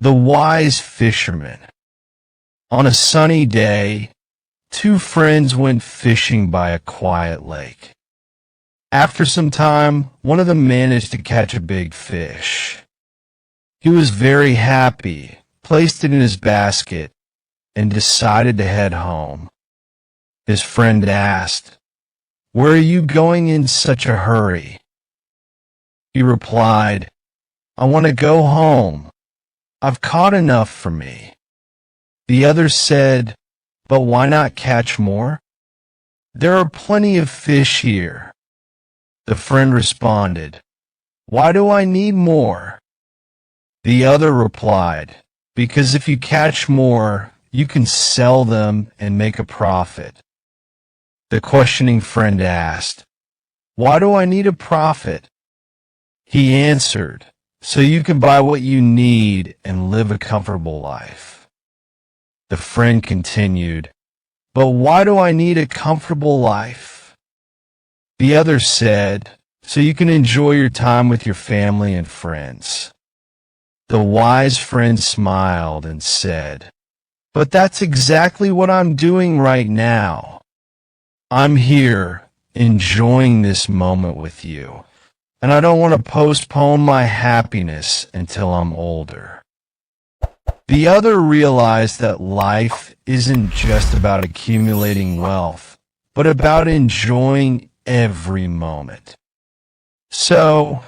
The wise fisherman. On a sunny day, two friends went fishing by a quiet lake. After some time, one of them managed to catch a big fish. He was very happy, placed it in his basket, and decided to head home. His friend asked, "Where are you going in such a hurry?" He replied, "I want to go home. I've caught enough for me." The other said, "But why not catch more? There are plenty of fish here." The friend responded, "Why do I need more?" The other replied, "Because if you catch more, you can sell them and make a profit." The questioning friend asked, "Why do I need a profit?" He answered, "So you can buy what you need and live a comfortable life." The friend continued, "But why do I need a comfortable life?" The other said, "So you can enjoy your time with your family and friends." The wise friend smiled and said, "But that's exactly what I'm doing right now. I'm here, enjoying this moment with you, and I don't want to postpone my happiness until I'm older." The other realized that life isn't just about accumulating wealth, but about enjoying every moment. So,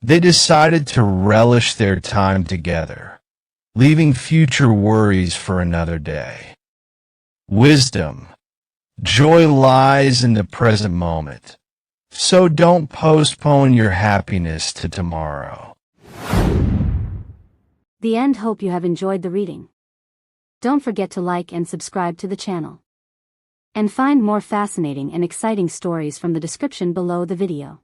they decided to relish their time together, leaving future worries for another day. Wisdom. Joy lies in the present moment, so don't postpone your happiness to tomorrow. The end. Hope you have enjoyed the reading. Don't forget to like and subscribe to the channel. And find more fascinating and exciting stories from the description below the video.